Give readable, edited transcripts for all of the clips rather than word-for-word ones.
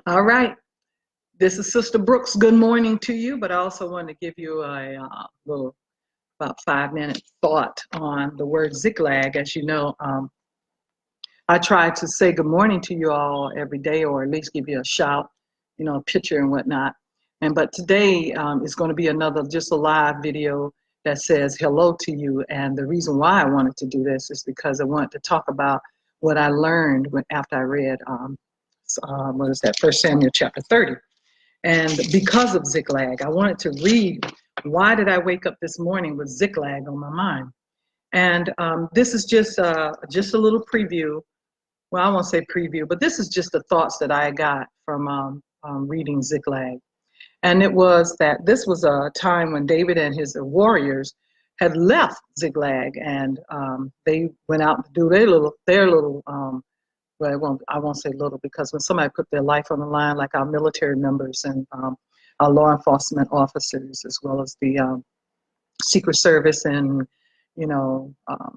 All right. This is Sister Brooks. Good morning to you, but I also want to give you a little about 5 minute thought on the word Ziklag. As you know, I try to say good morning to you all every day, or at least give you a shout, a picture and whatnot. But today is going to be just a live video that says hello to you. And the reason why I wanted to do this is because I wanted to talk about what I learned after I read, what is that, 1 Samuel chapter 30. And because of Ziklag, I wanted to read, why did I wake up this morning with Ziklag on my mind? And this is just a little preview. Well, I won't say preview, but this is just the thoughts that I got from reading Ziklag. And it was that this was a time when David and his warriors had left Ziklag, and they went out to do their little well, I won't say little, because when somebody put their life on the line, like our military members and our law enforcement officers, as well as the Secret Service and,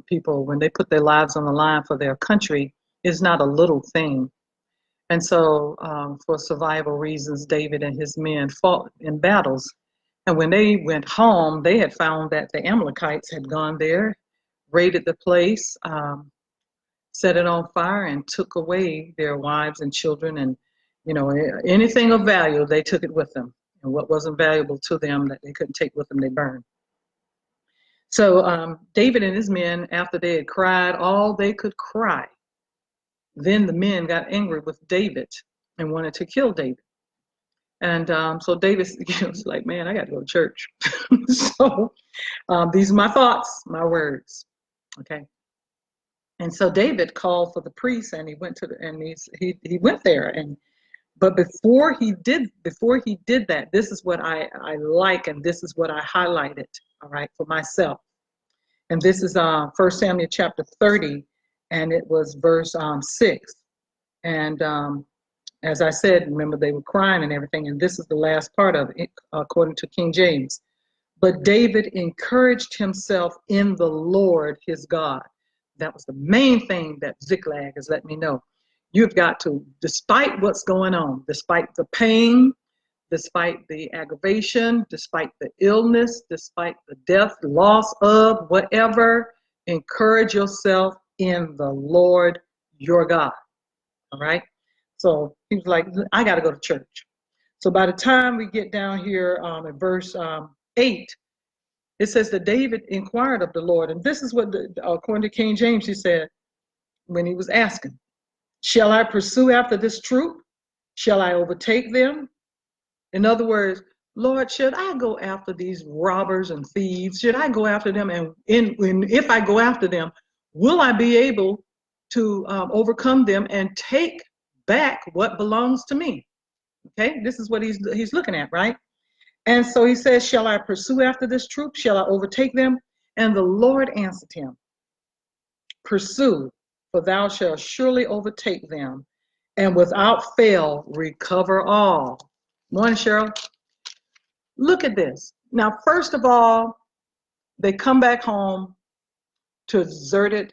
people, when they put their lives on the line for their country, is not a little thing. And so for survival reasons, David and his men fought in battles. And when they went home, they had found that the Amalekites had gone there, raided the place, set it on fire, and took away their wives and children, and anything of value, they took it with them, and what wasn't valuable to them that they couldn't take with them, they burned. So David and his men, after they had cried all they could cry, then the men got angry with David and wanted to kill David. And so David was like, man, I got to go to church. So these are my thoughts, my words. Okay. And so David called for the priest, and he went he went there. But before he did that, this is what I like, and this is what I highlighted, all right, for myself. And this is 1 Samuel chapter 30, and it was verse 6. And as I said, remember, they were crying and everything, and this is the last part of it, according to King James. But David encouraged himself in the Lord his God. That was the main thing that Ziklag has let me know. You've got to, despite what's going on, despite the pain, despite the aggravation, despite the illness, despite the death, loss of whatever, encourage yourself in the Lord your God. All right? So he was like, I got to go to church. So by the time we get down here in verse 8, it says that David inquired of the Lord. And this is what, according to King James, he said when he was asking, shall I pursue after this troop? Shall I overtake them? In other words, Lord, should I go after these robbers and thieves? Should I go after them? And if I go after them, will I be able to overcome them and take back what belongs to me? Okay, this is what he's looking at, right? And so he says, shall I pursue after this troop? Shall I overtake them? And the Lord answered him, pursue, for thou shalt surely overtake them, and without fail recover all. Morning, Cheryl. Look at this. Now, first of all, they come back home to a deserted,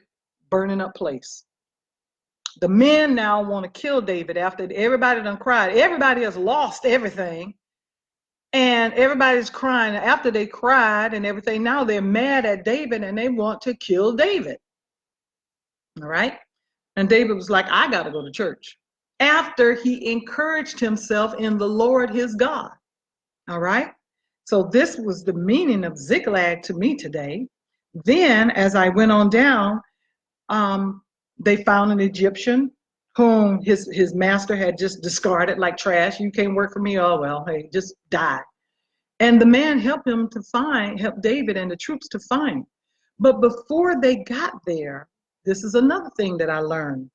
burning up place. The men now want to kill David after everybody done cried. Everybody has lost everything. And everybody's crying. After they cried and everything, now they're mad at David and they want to kill David. All right? And David was like, I got to go to church. After he encouraged himself in the Lord his God. All right? So this was the meaning of Ziklag to me today. Then, as I went on down, they found an Egyptian whom his master had just discarded like trash. You can't work for me. Oh, well, hey, just die. And the man helped David and the troops to find. But before they got there, this is another thing that I learned.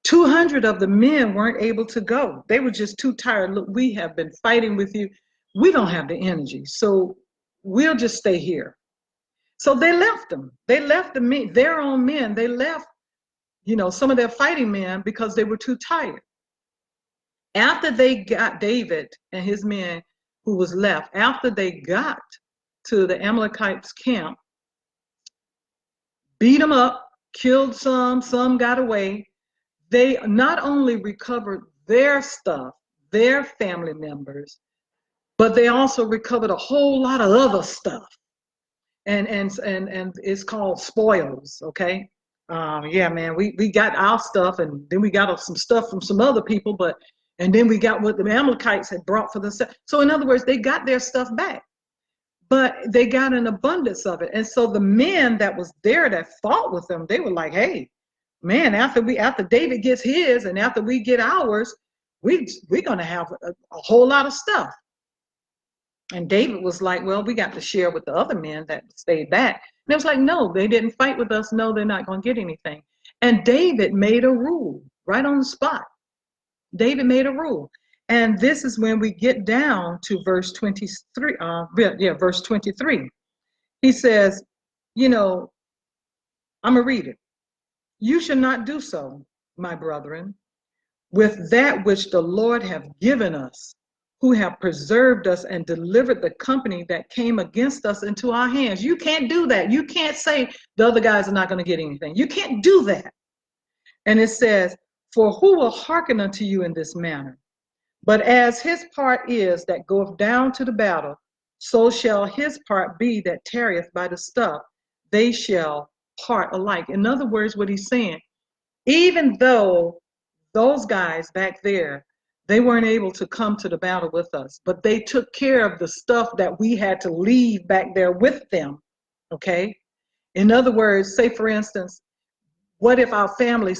200 of the men weren't able to go. They were just too tired. Look, we have been fighting with you. We don't have the energy. So we'll just stay here. So they left them. They left their own men. They left, some of their fighting men because they were too tired. After they got David and his men who was left, after they got to the Amalekites' camp, beat them up, killed some got away, they not only recovered their stuff, their family members, but they also recovered a whole lot of other stuff. And it's called spoils, okay? Yeah, man, we got our stuff, and then we got some stuff from some other people, and then we got what the Amalekites had brought for themselves. So in other words, they got their stuff back, but they got an abundance of it. And so the men that was there that fought with them, they were like, hey, man, after David gets his and after we get ours, we're gonna have a whole lot of stuff. And David was like, well, we got to share with the other men that stayed back. And it was like, no, they didn't fight with us. No, they're not going to get anything. And David made a rule right on the spot. David made a rule. And this is when we get down to verse 23. Verse 23. He says, I'm going to read it. You shall not do so, my brethren, with that which the Lord hath given us, who have preserved us and delivered the company that came against us into our hands. You can't do that. You can't say the other guys are not going to get anything. You can't do that. And it says, for who will hearken unto you in this manner? But as his part is that goeth down to the battle, so shall his part be that tarrieth by the stuff. They shall part alike. In other words, what he's saying, even though those guys back there, they weren't able to come to the battle with us, but they took care of the stuff that we had to leave back there with them, okay? In other words, say for instance, what if our family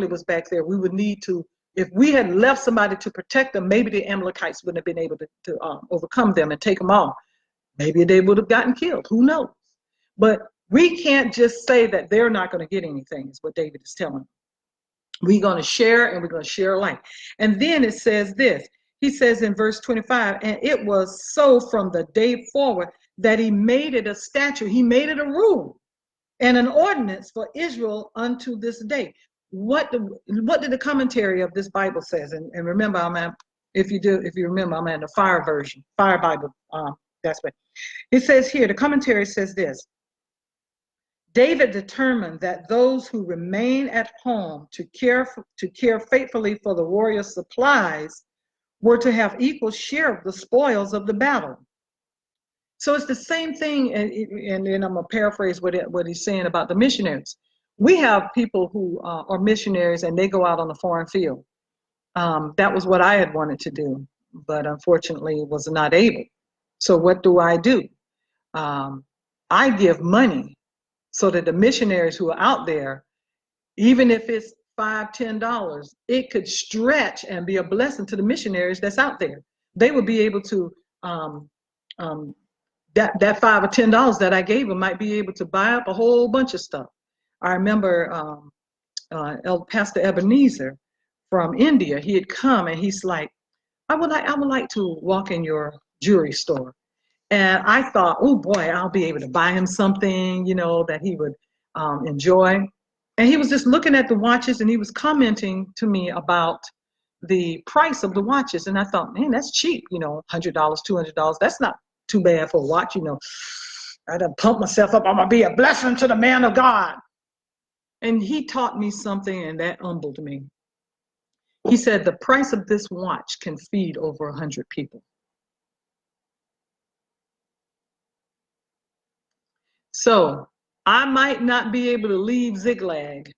was back there? We would need to, if we had left somebody to protect them, maybe the Amalekites wouldn't have been able to overcome them and take them off. Maybe they would have gotten killed, who knows? But we can't just say that they're not going to get anything, is what David is telling them. We're going to share, and we're going to share alike. And then it says this. He says in verse 25, and it was so from the day forward that he made it a statute. He made it a rule and an ordinance for Israel unto this day. What did the commentary of this Bible says? And remember, if you remember, I'm in the Fire version, Fire Bible. That's what it says here. The commentary says this. David determined that those who remain at home to care faithfully for the warriors' supplies were to have equal share of the spoils of the battle. So it's the same thing, and then I'm going to paraphrase what he's saying about the missionaries. We have people who are missionaries, and they go out on the foreign field. That was what I had wanted to do, but unfortunately was not able. So what do? I give money so that the missionaries who are out there, even if it's $5, $10, it could stretch and be a blessing to the missionaries that's out there. They would be able to, that $5 or $10 that I gave them might be able to buy up a whole bunch of stuff. I remember Pastor Ebenezer from India. He had come and he's like, I would like to walk in your jewelry store. And I thought, oh boy, I'll be able to buy him something, that he would enjoy. And he was just looking at the watches and he was commenting to me about the price of the watches. And I thought, man, that's cheap, $100, $200. That's not too bad for a watch, I done pumped myself up. I'm going to be a blessing to the man of God. And he taught me something, and that humbled me. He said, the price of this watch can feed over 100 people. So I might not be able to leave Ziklag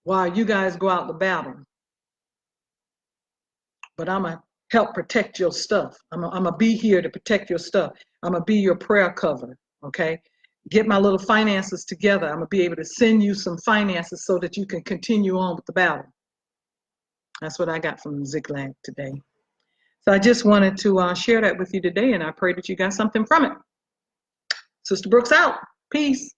while you guys go out to battle, but I'm going to help protect your stuff. I'm going to be here to protect your stuff. I'm going to be your prayer cover, okay? Get my little finances together. I'm going to be able to send you some finances so that you can continue on with the battle. That's what I got from Ziklag today. So I just wanted to share that with you today, and I pray that you got something from it. Sister Brooks out. Peace.